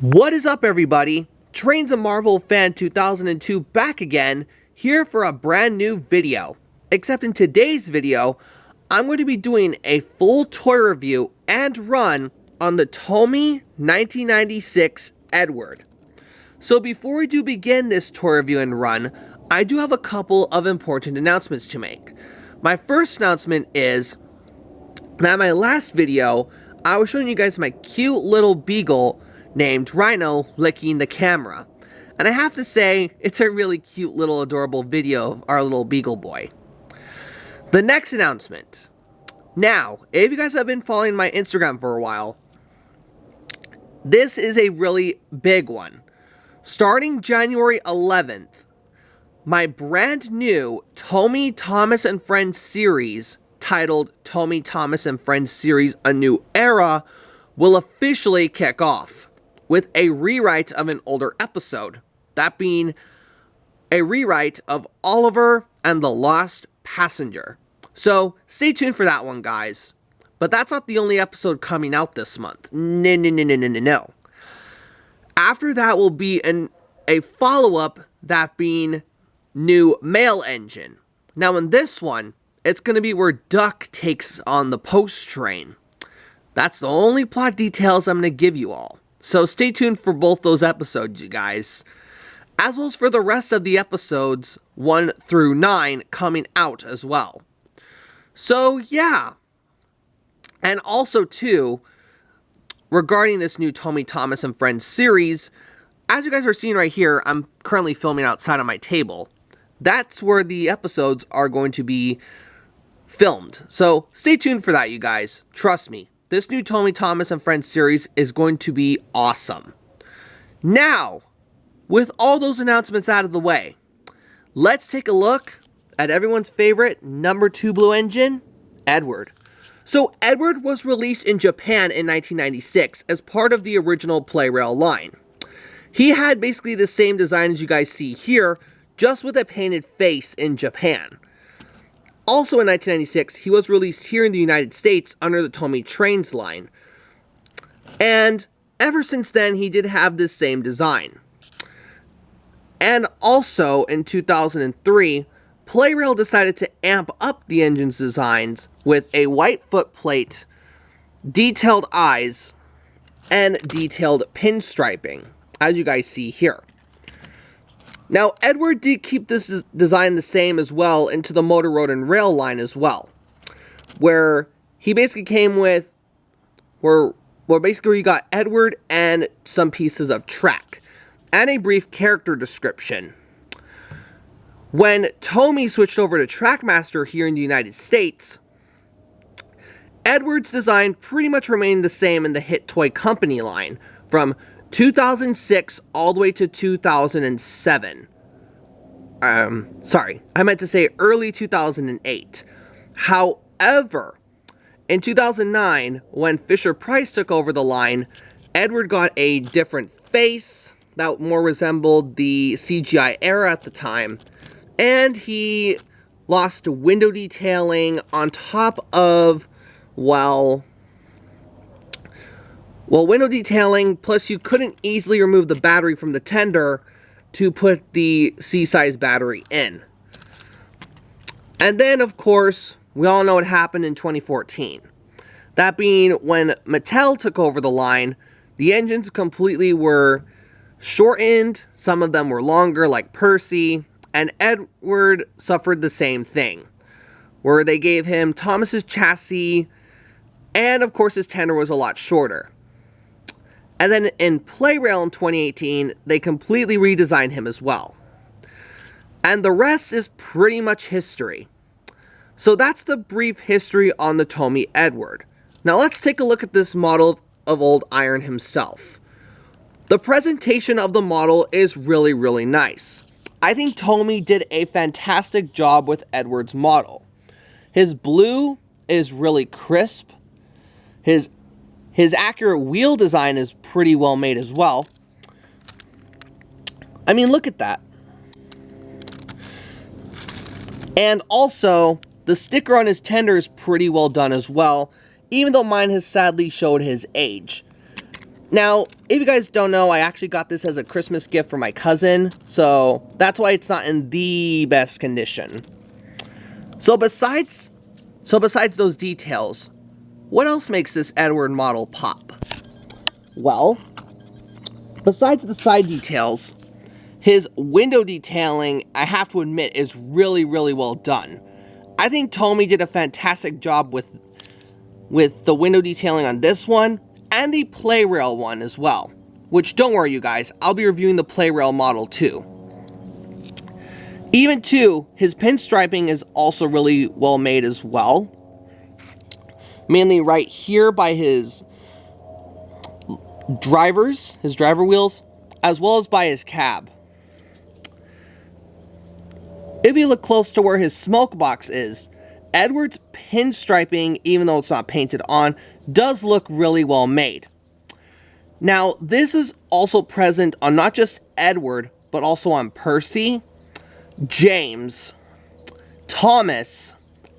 What is up, everybody? Trains a Marvel Fan 2002 back again, here for a brand new video. Except in today's video, I'm going to be doing a full toy review and run on the Tomy 1996 Edward. So before we do begin this toy review and run, I do have a couple of important announcements to make. My first announcement is that in my last video, I was showing you guys my cute little beagle named Rhino licking the camera. And I have to say, it's a really cute little adorable video of our little beagle boy. The next announcement. Now, if you guys have been following my Instagram for a while, this is a really big one. Starting January 11th, my brand new Tomy Thomas and Friends series, titled Tomy Thomas and Friends Series A New Era, will officially kick off with a rewrite of an older episode, that being a rewrite of Oliver and the Lost Passenger. So stay tuned for that one, guys. But that's not the only episode coming out this month. No. After that will be a follow-up, that being new Mail Engine. Now in this one, it's going to be where Duck takes on the Post Train. That's the only plot details I'm going to give you all. So stay tuned for both those episodes, you guys. As well as for the rest of the episodes 1 through 9 coming out as well. So yeah. And also too, regarding this new Tomy Thomas and Friends series, as you guys are seeing right here, I'm currently filming outside on my table. That's where the episodes are going to be filmed. So stay tuned for that, you guys. Trust me. This new Tomy Thomas and Friends series is going to be awesome. Now, with all those announcements out of the way, let's take a look at everyone's favorite number 2 Blue Engine, Edward. So Edward was released in Japan in 1996 as part of the original Playrail line. He had basically the same design as you guys see here, just with a painted face in Japan. Also in 1996, he was released here in the United States under the Tomy Trains line. And ever since then, he did have this same design. And also in 2003, Playrail decided to amp up the engine's designs with a white footplate, detailed eyes, and detailed pinstriping, as you guys see here. Now, Edward did keep this design the same as well into the Motor Road and Rail line as well, where he basically came with, where basically you got Edward and some pieces of track, and a brief character description. When Tomy switched over to Trackmaster here in the United States, Edward's design pretty much remained the same in the Hit Toy Company line, from 2006 all the way to 2007. Sorry, I meant to say early 2008. However, in 2009, when Fisher-Price took over the line, Edward got a different face that more resembled the CGI era at the time, and he lost window detailing on top of, window detailing, plus you couldn't easily remove the battery from the tender to put the C-size battery in. And then, of course, we all know what happened in 2014. That being when Mattel took over the line, the engines completely were shortened, some of them were longer like Percy, and Edward suffered the same thing, where they gave him Thomas's chassis, and of course his tender was a lot shorter. And then in Playrail in 2018, they completely redesigned him as well. And the rest is pretty much history. So that's the brief history on the Tomy Edward. Now let's take a look at this model of Old Iron himself. The presentation of the model is really, really nice. I think Tomy did a fantastic job with Edward's model. His blue is really crisp. His accurate wheel design is pretty well made as well. I mean, look at that. And also, the sticker on his tender is pretty well done as well, even though mine has sadly showed his age. Now, if you guys don't know, I actually got this as a Christmas gift for my cousin, so that's why it's not in the best condition. So besides those details, what else makes this Edward model pop? Well, besides the side details, his window detailing, I have to admit, is really, really well done. I think Tomy did a fantastic job with the window detailing on this one, and the play rail one as well. Which, don't worry you guys, I'll be reviewing the play rail model too. Even too, his pinstriping is also really well made as well. Mainly right here by his driver wheels, as well as by his cab. If you look close to where his smoke box is, Edward's pinstriping, even though it's not painted on, does look really well made. Now, this is also present on not just Edward, but also on Percy, James, Thomas,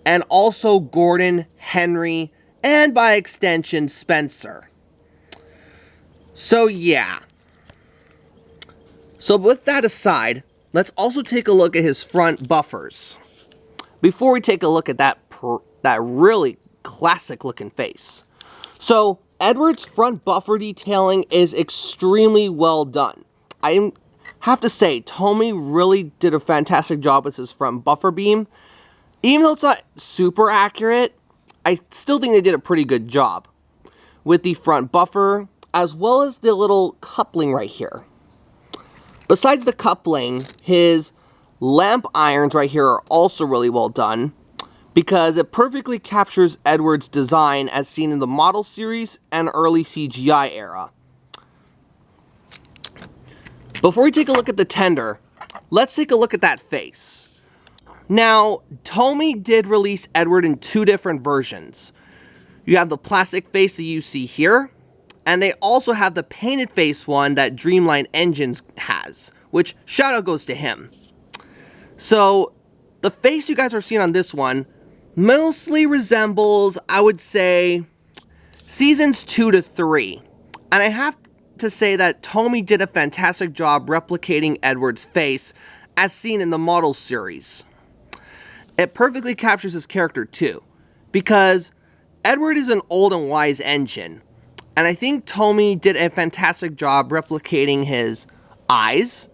and also Gordon, Henry, and by extension, Spencer. So yeah. So with that aside, let's also take a look at his front buffers. Before we take a look at that really classic looking face. So Edward's front buffer detailing is extremely well done. I have to say, Tomy really did a fantastic job with his front buffer beam. Even though it's not super accurate, I still think they did a pretty good job with the front buffer, as well as the little coupling right here. Besides the coupling, his lamp irons right here are also really well done, because it perfectly captures Edward's design as seen in the model series and early CGI era. Before we take a look at the tender, let's take a look at that face. Now, Tomy did release Edward in two different versions. You have the plastic face that you see here, and they also have the painted face one that Dreamline Engines has, which shout out goes to him. So, the face you guys are seeing on this one mostly resembles, I would say, seasons 2 to 3. And I have to say that Tomy did a fantastic job replicating Edward's face as seen in the model series. It perfectly captures his character too, because Edward is an old and wise engine, and I think Tomy did a fantastic job replicating his eyes,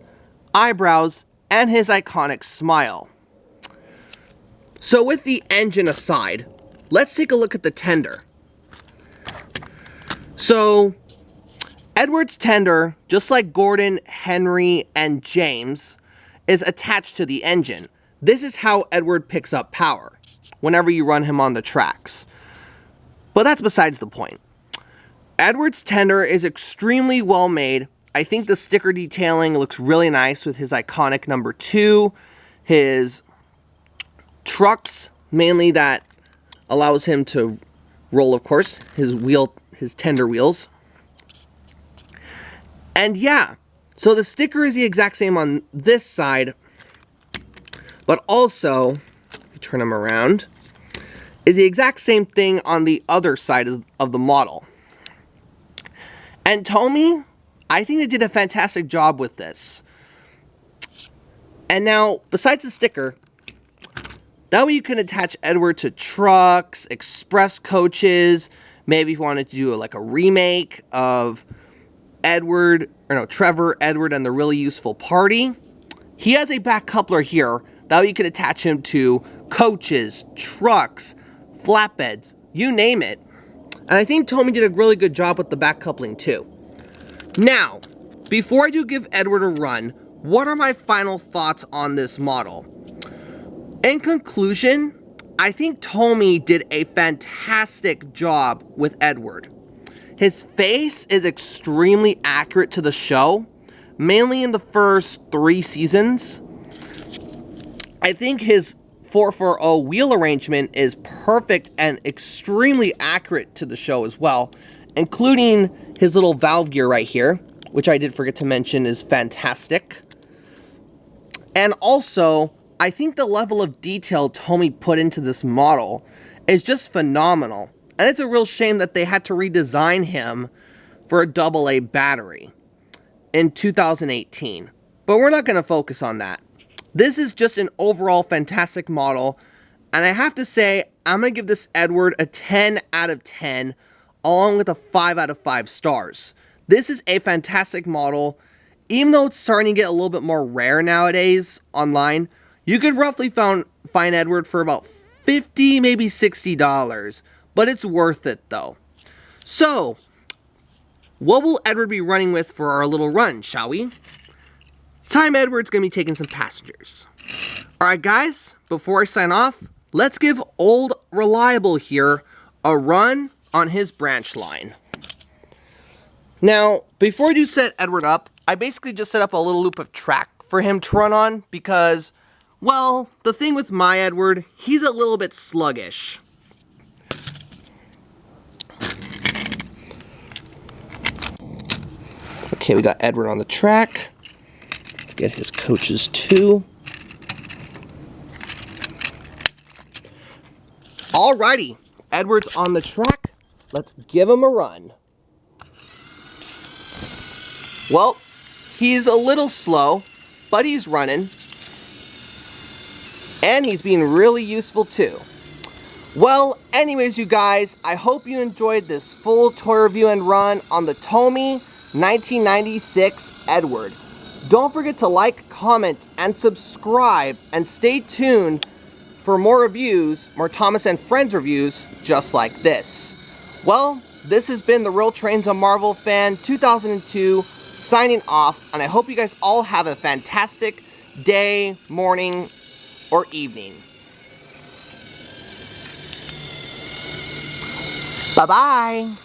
eyebrows, and his iconic smile. So with the engine aside, let's take a look at the tender. So, Edward's tender, just like Gordon, Henry, and James, is attached to the engine. This is how Edward picks up power, whenever you run him on the tracks. But that's besides the point. Edward's tender is extremely well made. I think the sticker detailing looks really nice with his iconic number 2, his trucks, mainly that allows him to roll, of course, his tender wheels. And yeah, so the sticker is the exact same on this side, but also, let me turn him around, is the exact same thing on the other side of the model. And Tomy, I think they did a fantastic job with this. And now, besides the sticker, that way you can attach Edward to trucks, express coaches, maybe if you wanted to do like a remake of Trevor, Edward, and the Really Useful Party. He has a back coupler here, that way you can attach him to coaches, trucks, flatbeds, you name it. And I think Tomy did a really good job with the back coupling too. Now, before I do give Edward a run, what are my final thoughts on this model? In conclusion, I think Tomy did a fantastic job with Edward. His face is extremely accurate to the show, mainly in the first 3 seasons. I think his 440 wheel arrangement is perfect and extremely accurate to the show as well, including his little valve gear right here, which I did forget to mention is fantastic. And also, I think the level of detail Tomy put into this model is just phenomenal. And it's a real shame that they had to redesign him for a AA battery in 2018. But we're not going to focus on that. This is just an overall fantastic model, and I have to say, I'm going to give this Edward a 10 out of 10, along with a 5 out of 5 stars. This is a fantastic model. Even though it's starting to get a little bit more rare nowadays online, you could roughly find Edward for about $50, maybe $60, but it's worth it though. So, what will Edward be running with for our little run, shall we? It's time Edward's going to be taking some passengers. Alright guys, before I sign off, let's give old Reliable here a run on his branch line. Now, before I do set Edward up, I basically just set up a little loop of track for him to run on because, well, the thing with my Edward, he's a little bit sluggish. Okay, we got Edward on the track. Get his coaches too. Alrighty, Edward's on the track. Let's give him a run. Well, he's a little slow, but he's running. And he's being really useful too. Well, anyways, you guys, I hope you enjoyed this full toy review and run on the Tomy 1996 Edward. Don't forget to like, comment, and subscribe, and stay tuned for more reviews, more Thomas and Friends reviews just like this. Well, this has been the Real Trains of Marvel Fan 2002 signing off, and I hope you guys all have a fantastic day, morning, or evening. Bye-bye.